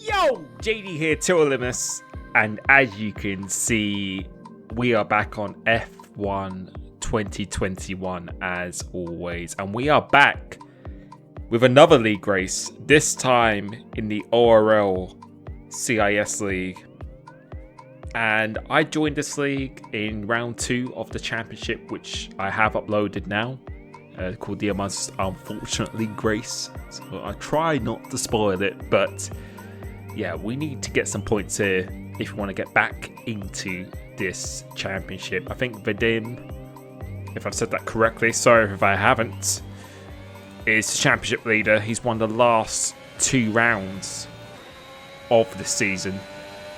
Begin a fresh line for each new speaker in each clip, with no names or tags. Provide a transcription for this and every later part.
Yo, JD here, Limitless, and as you can see, we are back on F1 2021 as always, and we are back with another league race, this time in the ORL CIS League. And I joined this league in round 2 of the championship, which I have uploaded now, called the Most Unfortunate League Race. So I try not to spoil it, but yeah, we need to get some points here if we want to get back into this championship. I think Vadim, if I've said that correctly, sorry if I haven't, is the championship leader. He's won the last 2 rounds of the season.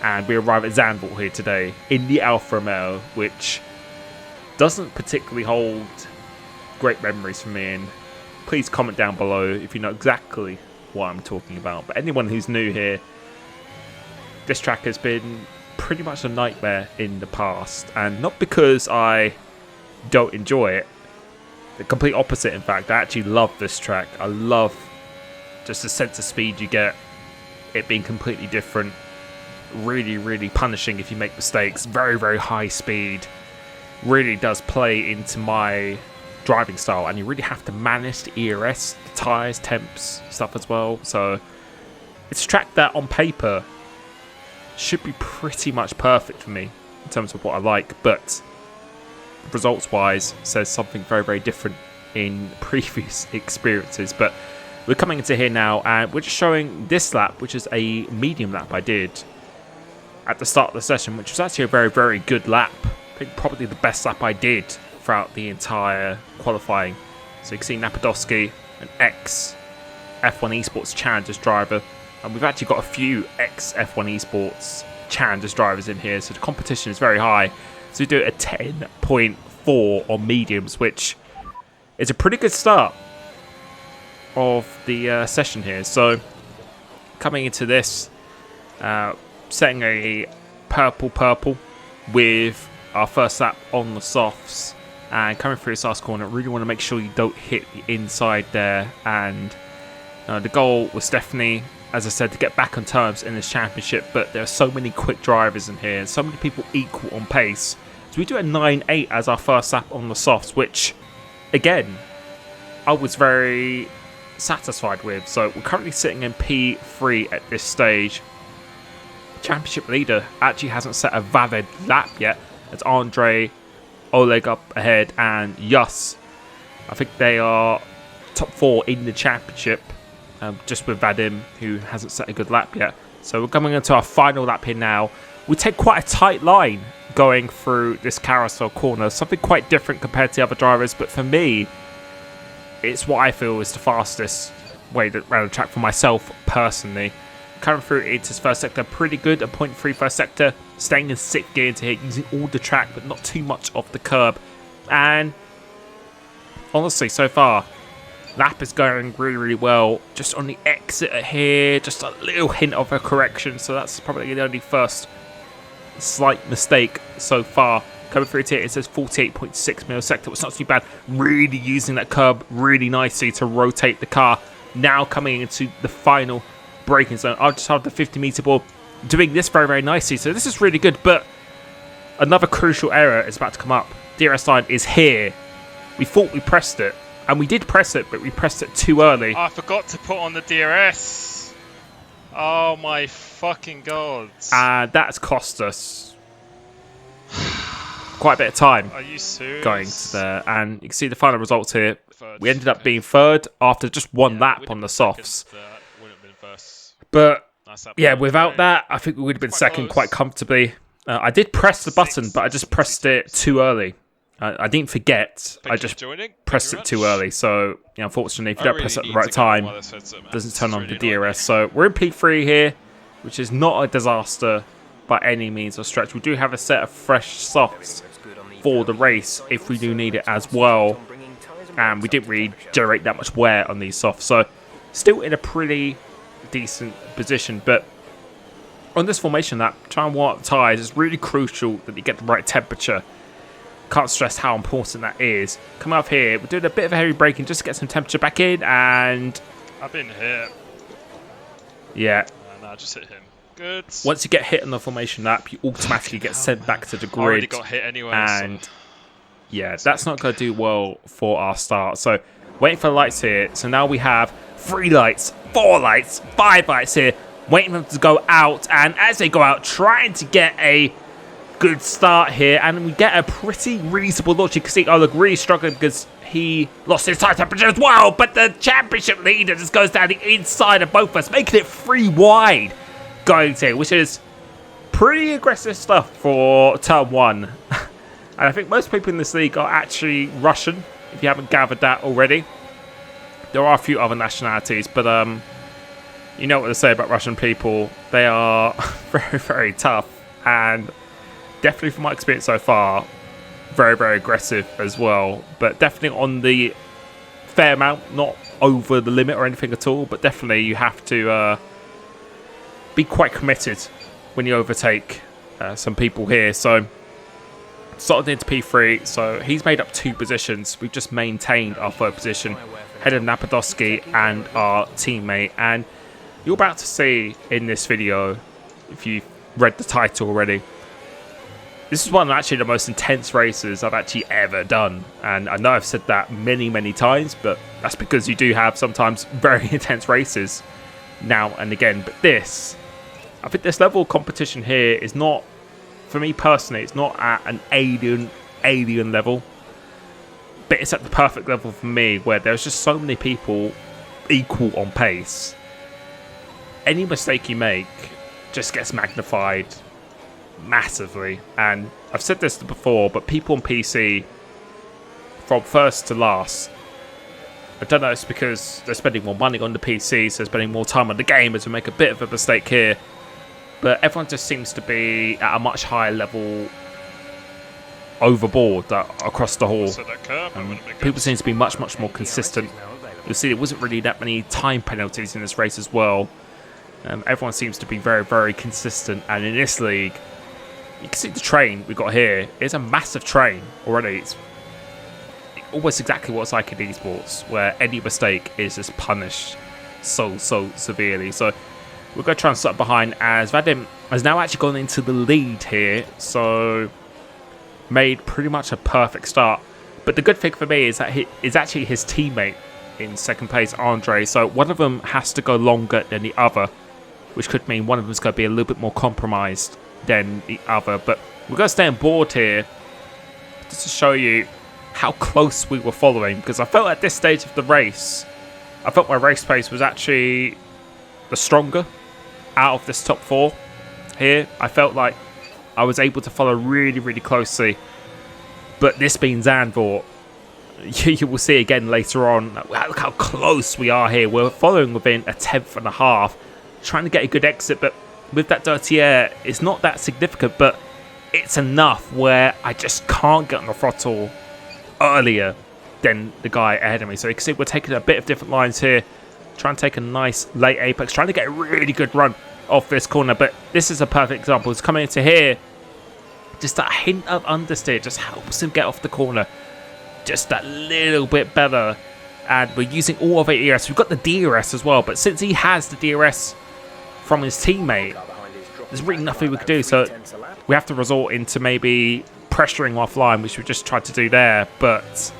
And we arrive at Zandvoort here today in the Alfa Romeo, which doesn't particularly hold great memories for me. And please comment down below if you know exactly what I'm talking about. But anyone who's new here, this track has been pretty much a nightmare in the past. And not because I don't enjoy it. The complete opposite, in fact. I actually love this track. I love just the sense of speed you get. It being completely different. Really, really punishing if you make mistakes. Very, very high speed. Really does play into my driving style. And you really have to manage the ERS, the tyres, temps, stuff as well. So it's a track that on paper should be pretty much perfect for me in terms of what I like, but results wise says something very, very different in previous experiences. But we're coming into here now and we're just showing this lap, which is a medium lap I did at the start of the session, which was actually a very, very good lap. I think probably the best lap I did throughout the entire qualifying. So you can see Napadowski, an ex-F1 Esports Challengers driver. And we've actually got a few ex-F1 Esports Challengers drivers in here, so the competition is very high. So we do a 10.4 on mediums, which is a pretty good start of the session here. So coming into this, setting a purple with our first lap on the softs, and coming through this last corner, really want to make sure you don't hit the inside there. And the goal was definitely, as I said, to get back on terms in this championship, but there are so many quick drivers in here, and so many people equal on pace. So we do a 9.8 as our first lap on the softs, which, again, I was very satisfied with. So we're currently sitting in P3 at this stage. Championship leader actually hasn't set a valid lap yet. It's Andre, Oleg up ahead, and Yus. I think they are top 4 in the championship. Just with Vadim, who hasn't set a good lap yet. So we're coming into our final lap here now. We take quite a tight line going through this carousel corner. Something quite different compared to the other drivers. But for me, it's what I feel is the fastest way around the track for myself personally. Coming through into his first sector, pretty good. A 0.3 first sector. Staying in 6th gear into here, using all the track, but not too much of the curb. And honestly, so far, lap is going really, really well. Just on the exit here, just a little hint of a correction. So that's probably the only first slight mistake so far. Coming through here, it says 48.6 mil sector. It's not too bad. Really using that curb really nicely to rotate the car. Now coming into the final braking zone. I'll just have the 50 meter ball doing this very, very nicely. So this is really good. But another crucial error is about to come up. DRS line is here. We thought we pressed it. And we did press it, but we pressed it too early.
I forgot to put on the DRS. Oh my fucking god.
And that's cost us quite a bit of time.
Are you serious?
Going to there. And you can see the final results here. We ended up being 3rd after just one lap on the softs. But yeah, without that, I think we would have been second quite comfortably. I did press the button, but I just pressed it too early. I didn't forget. I just pressed it too early. So, yeah, unfortunately, if you don't press it at the right time, it doesn't turn on the DRS. So we're in P3 here, which is not a disaster by any means or stretch. We do have a set of fresh softs for the race if we do need it as well. And we didn't really generate that much wear on these softs. So still in a pretty decent position. But on this formation lap, trying to warm up tyres is really crucial that you get the right temperature. Can't stress how important that is. Coming up here, we're doing a bit of heavy braking just to get some temperature back in, and
I've been hit.
Yeah,
Nah, just hit him. Good.
Once you get hit on the formation lap, you automatically get sent back to the grid.
I already got hit anyway.
And
so.
yeah, that's not going to do well for our start. So waiting for the lights here. So now we have 3 lights, 4 lights, 5 lights here. Waiting for them to go out. And as they go out, trying to get a good start here. And we get a pretty reasonable launch. You can see Oleg really struggling because he lost his tire temperature as well. But the championship leader just goes down the inside of both of us, making it 3 wide going to, which is pretty aggressive stuff for turn 1. And I think most people in this league are actually Russian, if you haven't gathered that already. There are a few other nationalities, but you know what they say about Russian people. They are very, very tough, and definitely from my experience so far, very, very aggressive as well. But definitely on the fair amount, not over the limit or anything at all, but definitely you have to be quite committed when you overtake some people here. So started into P3, so he's made up 2 positions. We've just maintained our 3rd position ahead of Napadowski and our teammate. And you're about to see in this video, if you've read the title already, this is one of actually the most intense races I've actually ever done. And I know I've said that many, many times, but that's because you do have sometimes very intense races now and again. But I think this level of competition here is not, for me personally, it's not at an alien level, but it's at the perfect level for me, where there's just so many people equal on pace. Any mistake you make just gets magnified massively. And I've said this before, but people on PC, from first to last, I don't know, it's because they're spending more money on the PC, so they're spending more time on the game, as we make a bit of a mistake here. But everyone just seems to be at a much higher level overboard across the hall. People seem to be much, much more consistent. You'll see there wasn't really that many time penalties in this race as well. Everyone seems to be very, very consistent. And in this league, you can see the train we got here. It's a massive train already. It's almost exactly what it's like in esports, where any mistake is just punished so severely. So we're going to try and start behind, as Vadim has now actually gone into the lead here. So made pretty much a perfect start. But the good thing for me is that it's actually his teammate in second place, Andre. So one of them has to go longer than the other, which could mean one of them is going to be a little bit more compromised than the other. But we're going to stay on board here just to show you how close we were following, because I felt at this stage of the race, I felt my race pace was actually the stronger out of this top 4 here. I felt like I was able to follow really, really closely. But this being Zandvoort, you will see again later on, look how close we are here. We're following within a 10th and a half, trying to get a good exit. But with that dirty air, it's not that significant, but it's enough where I just can't get on the throttle earlier than the guy ahead of me. So you can see we're taking a bit of different lines here, trying to take a nice late apex, trying to get a really good run off this corner. But this is a perfect example. It's coming into here, just that hint of understeer just helps him get off the corner just that little bit better. And we're using all of our ERS. We've got the DRS as well, but since he has the DRS from his teammate, there's really nothing we can do. So we have to resort into maybe pressuring offline, which we just tried to do there. But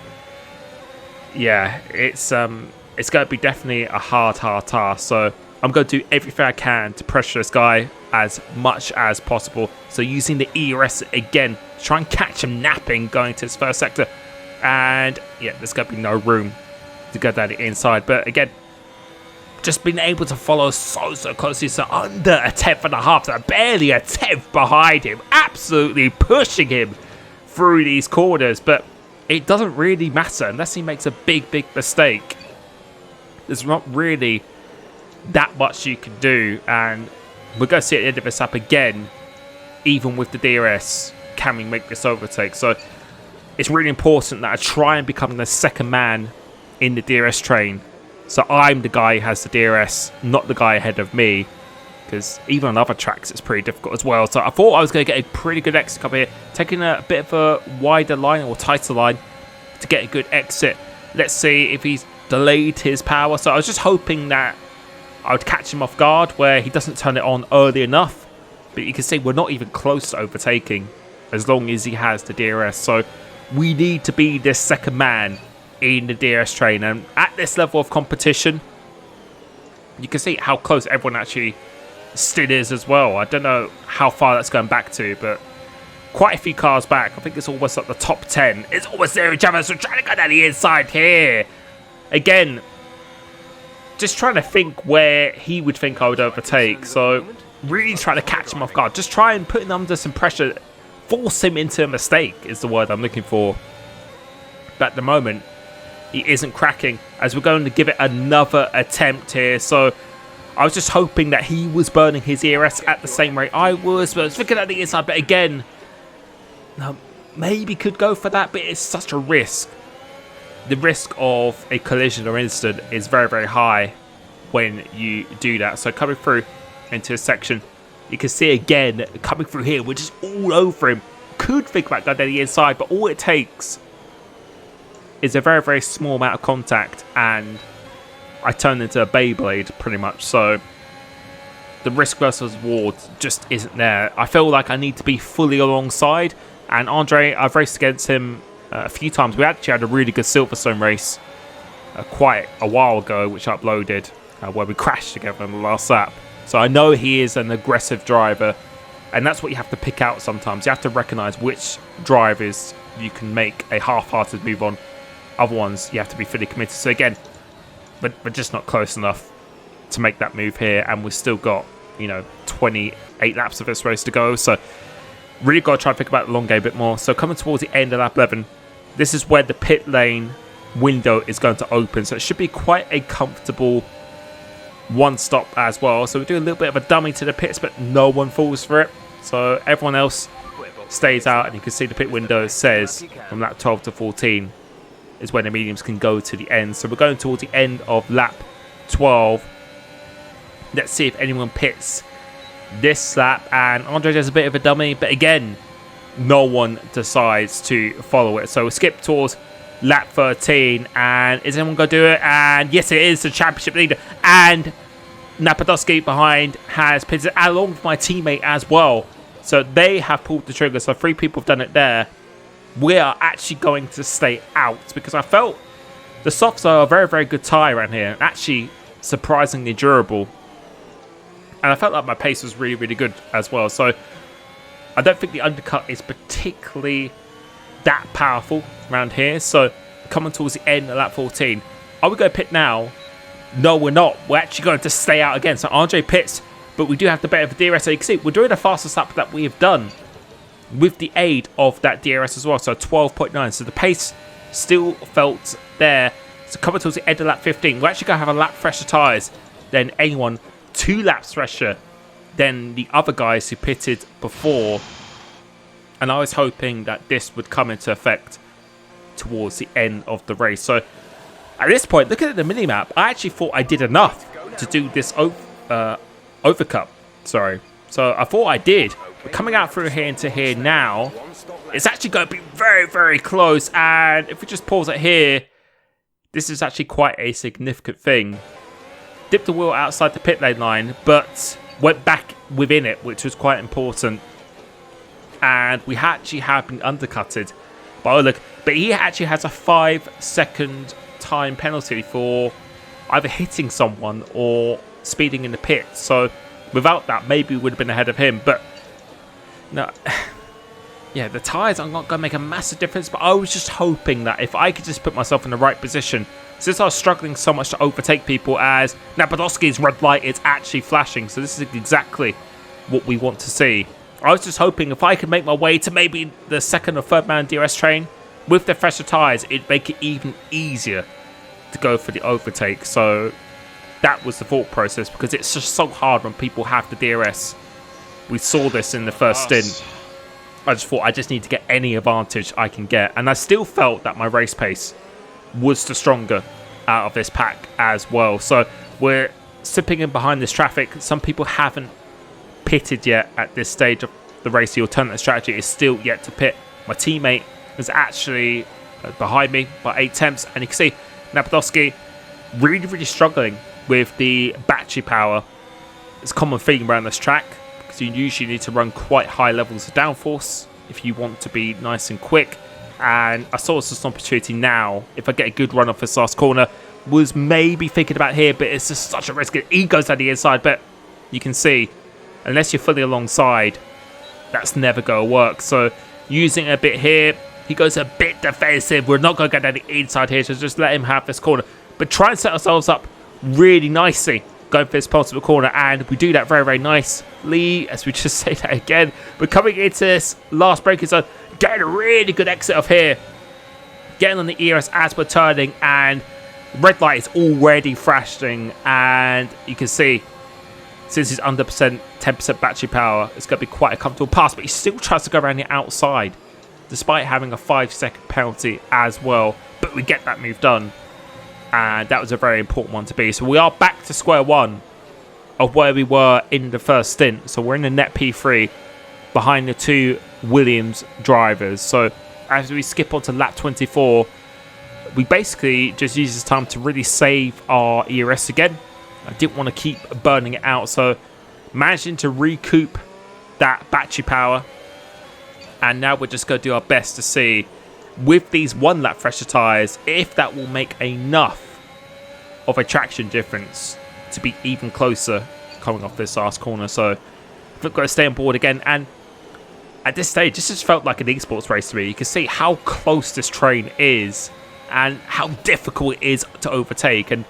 yeah, it's going to be definitely a hard task. So I'm going to do everything I can to pressure this guy as much as possible. So using the ERS again, try and catch him napping going to his first sector. And yeah, there's going to be no room to go down the inside. But again, just being able to follow so closely, so under a 10th and a half, so barely a 10th behind him, absolutely pushing him through these corners. But it doesn't really matter unless he makes a big mistake. There's not really that much you can do, and we're going to see at the end of this up again, even with the DRS, can we make this overtake? So it's really important that I try and become the second man in the DRS train. So I'm the guy who has the DRS, not the guy ahead of me, because even on other tracks it's pretty difficult as well. So I thought I was going to get a pretty good exit up here, taking a bit of a wider line or tighter line to get a good exit. Let's see if he's delayed his power. So I was just hoping that I would catch him off guard where he doesn't turn it on early enough. But you can see we're not even close to overtaking as long as he has the DRS. So we need to be this second man in the DRS train. And at this level of competition, you can see how close everyone actually still is as well. I don't know how far that's going back to, but quite a few cars back. I think it's almost like the top 10. It's almost there each other, so trying to go down the inside here. Again, just trying to think where he would think I would overtake. So really trying to catch him off guard. Just try and put him under some pressure. Force him into a mistake is the word I'm looking for. But at the moment, he isn't cracking as we're going to give it another attempt here. So I was just hoping that he was burning his ERS at the same rate I was. But I was looking at the inside. But again, no, maybe could go for that. But it's such a risk. The risk of a collision or incident is very, very high when you do that. So coming through into a section, you can see again, coming through here, we're just all over him. Could think about going down the inside, but all it takes is a very, very small amount of contact, and I turn into a Beyblade, pretty much. So the risk versus reward just isn't there. I feel like I need to be fully alongside, and Andre, I've raced against him a few times. We actually had a really good Silverstone race quite a while ago, which I uploaded, where we crashed together on the last lap. So I know he is an aggressive driver, and that's what you have to pick out sometimes. You have to recognise which drivers you can make a half-hearted move on. Other ones, you have to be fully committed. So again, but we're just not close enough to make that move here, and we've still got, 28 laps of this race to go. So really got to try and think about the long game a bit more. So coming towards the end of lap 11, this is where the pit lane window is going to open. So it should be quite a comfortable one stop as well. So we do a little bit of a dummy to the pits, but no one falls for it. So everyone else stays out, and you can see the pit window says from lap 12 to 14 is when the mediums can go to the end. So we're going towards the end of lap 12. Let's see if anyone pits this lap, and Andre does a bit of a dummy, but again, no one decides to follow it. So we'll skip towards lap 13, and is anyone going to do it? And yes, it is the championship leader, and Napadowski behind has pitted along with my teammate as well. So they have pulled the trigger, so 3 people have done it there. We are actually going to stay out because I felt the softs are a very, very good tyre around here, and actually surprisingly durable. And I felt like my pace was really, really good as well. So I don't think the undercut is particularly that powerful around here. So coming towards the end of lap 14, are we going to pit now? No, we're not. We're actually going to stay out again. So Andre pits, but we do have the better of the DRS. So you can see we're doing the fastest lap that we have done with the aid of that DRS as well. So 12.9. So the pace still felt there. So coming towards the end of lap 15, we're actually going to have a lap fresher tyres than anyone. 2 laps fresher than the other guys who pitted before. And I was hoping that this would come into effect towards the end of the race. So at this point, looking at the minimap, I actually thought I did enough to do this overcut. Sorry. So I thought I did. But coming out through here into here now, it's actually going to be very, very close. And if we just pause it here, this is actually quite a significant thing. Dipped the wheel outside the pit lane line, but went back within it, which was quite important. And we actually have been undercutted by Oleg. But he actually has a 5-second time penalty for either hitting someone or speeding in the pit. So without that, maybe we would have been ahead of him. But no, yeah, the tyres are not going to make a massive difference. But I was just hoping that if I could just put myself in the right position, since I was struggling so much to overtake people, as Napadowski's red light is actually flashing. So this is exactly what we want to see. I was just hoping if I could make my way to maybe the second or third man DRS train with the fresher tyres, it'd make it even easier to go for the overtake. So that was the thought process, because it's just so hard when people have the DRS. We saw this in the first stint. I just thought I just need to get any advantage I can get. And I still felt that my race pace was the stronger out of this pack as well. So we're sipping in behind this traffic. Some people haven't pitted yet at this stage of the race. The alternate strategy is still yet to pit. My teammate is actually behind me by 8 tenths, and you can see Napadowski really, really struggling with the battery power. It's a common theme around this track because you usually need to run quite high levels of downforce if you want to be nice and quick. And I saw this as an opportunity now. If I get a good run off this last corner, was maybe thinking about here, but it's just such a risk. He goes down the inside, but you can see, unless you're fully alongside, that's never going to work. So using a bit here, he goes a bit defensive. We're not going to go down the inside here, so just let him have this corner. But try and set ourselves up really nicely going for this possible corner, and we do that very, very nicely, as we just say that again. We're coming into this last braking zone, getting a really good exit off here, getting on the ERS as we're turning, and red light is already flashing, and you can see, since he's under 10% battery power, it's going to be quite a comfortable pass, but he still tries to go around the outside, despite having a 5-second penalty as well. But we get that move done, and that was a very important one to be. So we are back to square one of where we were in the first stint. So we're in the net P3 behind the two Williams drivers. So as we skip on to lap 24, we basically just use this time to really save our ERS again. I didn't want to keep burning it out, so managing to recoup that battery power. And now we're just going to do our best to see, with these 1 lap fresher tyres, if that will make enough of a traction difference to be even closer coming off this last corner. So we've got to stay on board again. And at this stage, this just felt like an esports race to me. You can see how close this train is and how difficult it is to overtake. And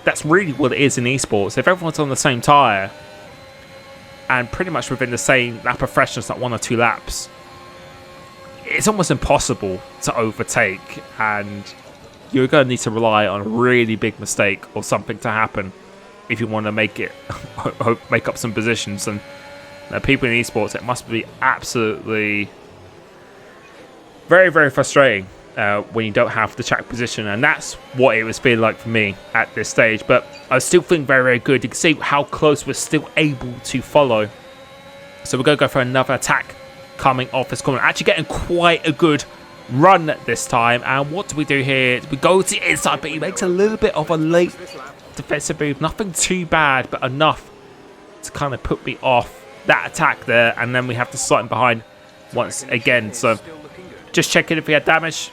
that's really what it is in esports. If everyone's on the same tyre and pretty much within the same lap of freshness, like 1 or 2 laps, it's almost impossible to overtake, and you're going to need to rely on a really big mistake or something to happen if you want to make up some positions. And people in esports, it must be absolutely very, very frustrating when you don't have the track position, and that's what it was feeling like for me at this stage. But I was still feeling very, very good. You can see how close we're still able to follow. So we're going to go for another attack coming off this corner, actually getting quite a good run this time. And what do we do here? We go to the inside, but he makes a little bit of a late defensive move. Nothing too bad, but enough to kind of put me off that attack there. And then we have to slot him behind once again. So just checking if we had damage.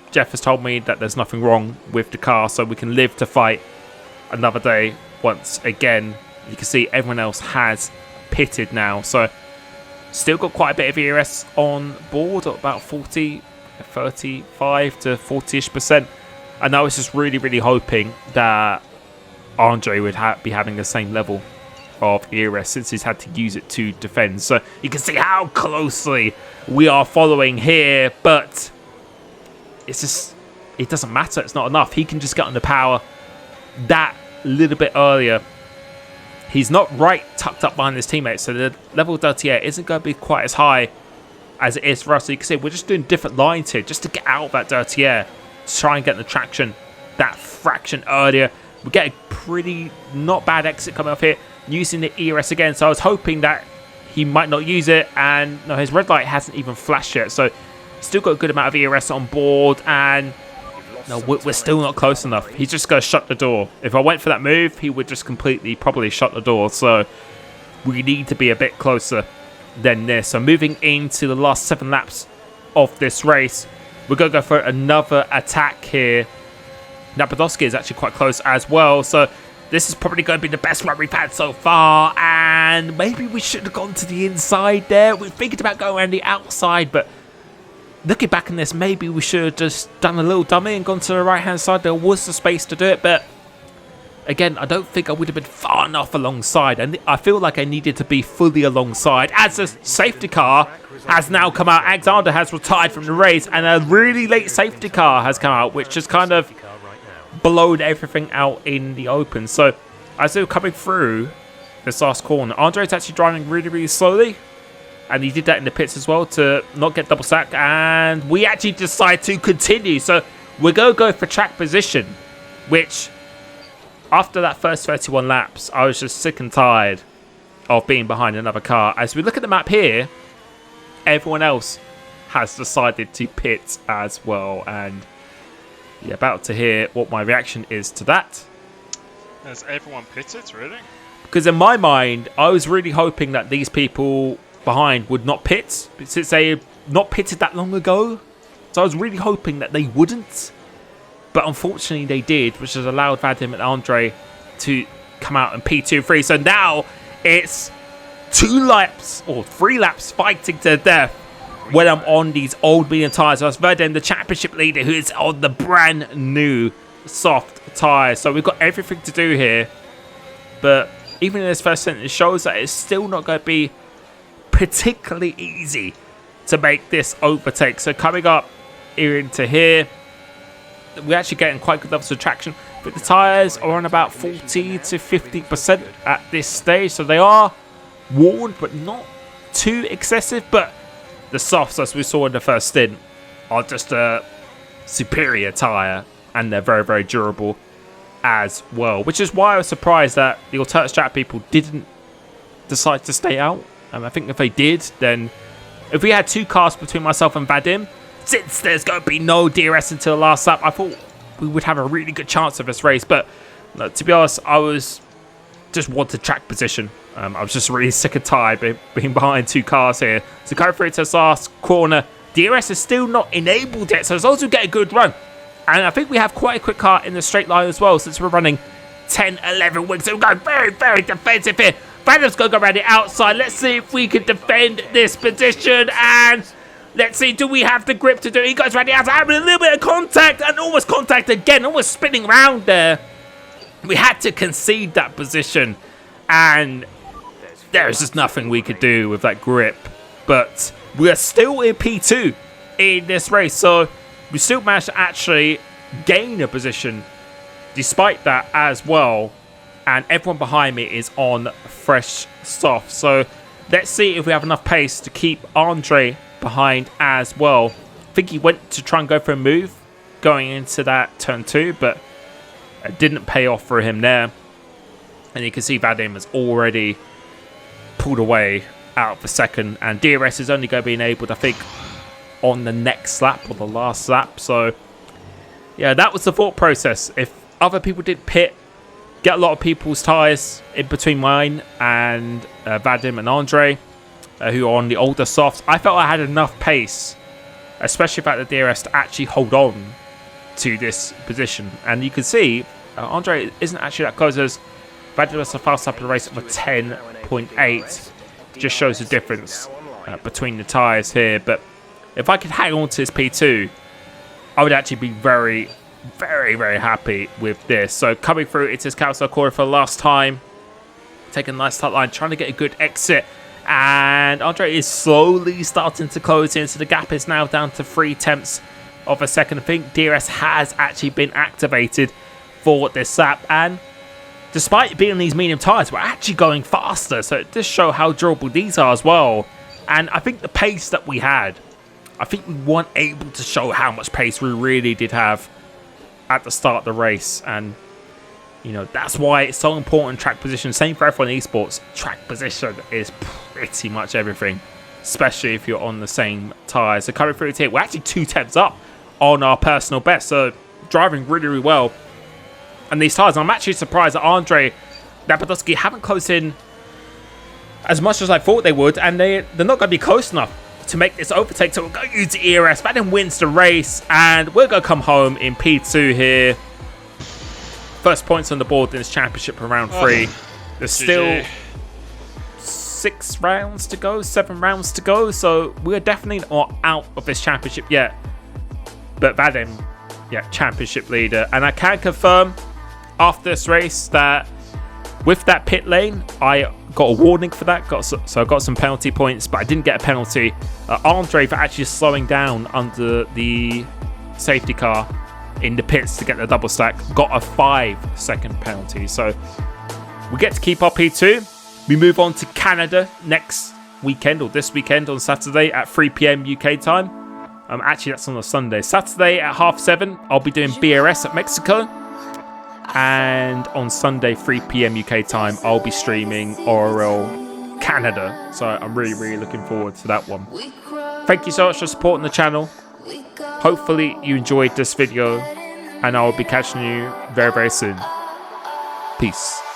Jeff has told me that there's nothing wrong with the car, so we can live to fight another day once again. You can see everyone else has pitted now, so still got quite a bit of ERS on board, about 35 to 40-ish%. And I was just really, really hoping that Andre would be having the same level of ERS, since he's had to use it to defend. So you can see how closely we are following here, but it's just, it doesn't matter. It's not enough. He can just get on the power that little bit earlier. He's not right tucked up behind his teammates, so the level of dirty air isn't going to be quite as high as it is for us. So you can see we're just doing different lines here just to get out of that dirty air, to try and get the traction that fraction earlier. We get a pretty not bad exit coming off here using the ERS again. So I was hoping that he might not use it, and no, his red light hasn't even flashed yet. So still got a good amount of ERS on board, and no, we're still not close enough. He's just going to shut the door. If I went for that move, he would just completely probably shut the door. So we need to be a bit closer than this. So moving into the last 7 laps of this race, we're going to go for another attack here. Napadowski is actually quite close as well. So this is probably going to be the best run we've had so far. And maybe we should have gone to the inside there. We're thinking about going around the outside, but looking back on this, maybe we should have just done a little dummy and gone to the right-hand side. There was the space to do it, but again, I don't think I would have been far enough alongside. And I feel like I needed to be fully alongside. As the safety car has now come out, Alexander has retired from the race, and a really late safety car has come out, which just kind of blown everything out in the open. So as they were coming through this last corner, Andre's actually driving really, really slowly. And he did that in the pits as well to not get double stack. And we actually decide to continue. So we're going to go for track position, which after that first 31 laps, I was just sick and tired of being behind another car. As we look at the map here, everyone else has decided to pit as well. And you're about to hear what my reaction is to that.
Has everyone pitted, really?
Because in my mind, I was really hoping that these people behind would not pit, since they not pitted that long ago. So I was really hoping that they wouldn't. But unfortunately they did, which has allowed Vadim and Andre to come out in P2-3. So now it's 2 laps or 3 laps fighting to death when I'm on these old medium tyres. So that's Vadim, the championship leader, who is on the brand new soft tyres. So we've got everything to do here. But even in this first sentence, it shows that it's still not going to be particularly easy to make this overtake. So coming up here into here, we're actually getting quite good levels of traction, but the tyres are on about 40 to 50% at this stage, so they are worn but not too excessive. But the softs, as we saw in the first stint, are just a superior tyre, and they're very, very durable as well, which is why I was surprised that the alternate strat people didn't decide to stay out. I think if they did, then if we had 2 cars between myself and Vadim, since there's going to be no DRS until the last lap, I thought we would have a really good chance of this race. But to be honest, I was just wanted track position. I was just really sick and tired of being behind 2 cars here. So going through to this last corner, DRS is still not enabled yet, so as long as we get a good run. And I think we have quite a quick car in the straight line as well, since we're running 10, 11 wings. So we're going very, very defensive here. Vandom's going to go around the outside. Let's see if we can defend this position. And let's see, do we have the grip to do it? He goes around the outside, having a little bit of contact, and almost contact again, almost spinning around there. We had to concede that position, and there's just nothing we could do with that grip. But we're still in P2 in this race, so we still managed to actually gain a position despite that as well. And everyone behind me is on fresh soft. So let's see if we have enough pace to keep Andre behind as well. I think he went to try and go for a move going into that turn 2, but it didn't pay off for him there. And you can see Vadim has already pulled away out for second, and DRS is only going to be enabled, I think, on the next lap or the last lap. So yeah, that was the thought process. If other people did pit, get a lot of people's tyres in between mine and Vadim and Andre, who are on the older softs, I felt I had enough pace, especially without the DRS, to actually hold on to this position. And you can see Andre isn't actually that close, as Vadim was the fast lap of the race of a 10.8. Just shows the difference between the tyres here. But if I could hang on to this P2, I would actually be very, very, very happy with this. So coming through, it's his carousel corner for the last time. Taking a nice tight line, trying to get a good exit. And Andre is slowly starting to close in. So the gap is now down to 3/10 of a second. I think DRS has actually been activated for this lap. And despite being on these medium tyres, we're actually going faster. So it does show how durable these are as well. And I think the pace that we had, I think we weren't able to show how much pace we really did have at the start of the race. And you know, that's why it's so important, track position. Same for everyone in esports. Track position is pretty much everything, especially if you're on the same tyres. So coming through here, we're actually 2/10 up on our personal best. So driving really, really well. And these tyres, I'm actually surprised that Andre Napadowski haven't closed in as much as I thought they would. And they're not going to be close enough to make this overtake. So we're going to use the ERS. Vadim wins the race. And we're going to come home in P2 here. First points on the board in this championship for round 3. There's still 6 rounds to go, 7 rounds to go. So we're definitely not out of this championship yet. But Vadim, yeah, championship leader. And I can confirm after this race that with that pit lane, I got a warning for that. So I got some penalty points, but I didn't get a penalty. Andre for actually slowing down under the safety car in the pits to get the double stack, got a 5-second penalty. So we get to keep our P2. We move on to Canada next weekend, or this weekend on Saturday at 3 PM UK time. Actually, that's on a Sunday. Saturday at 7:30, I'll be doing BRS at Mexico. And on Sunday, 3 PM UK time, I'll be streaming ORL Canada. So I'm really, really looking forward to that one. Thank you so much for supporting the channel. Hopefully you enjoyed this video, and I will be catching you very, very soon. Peace.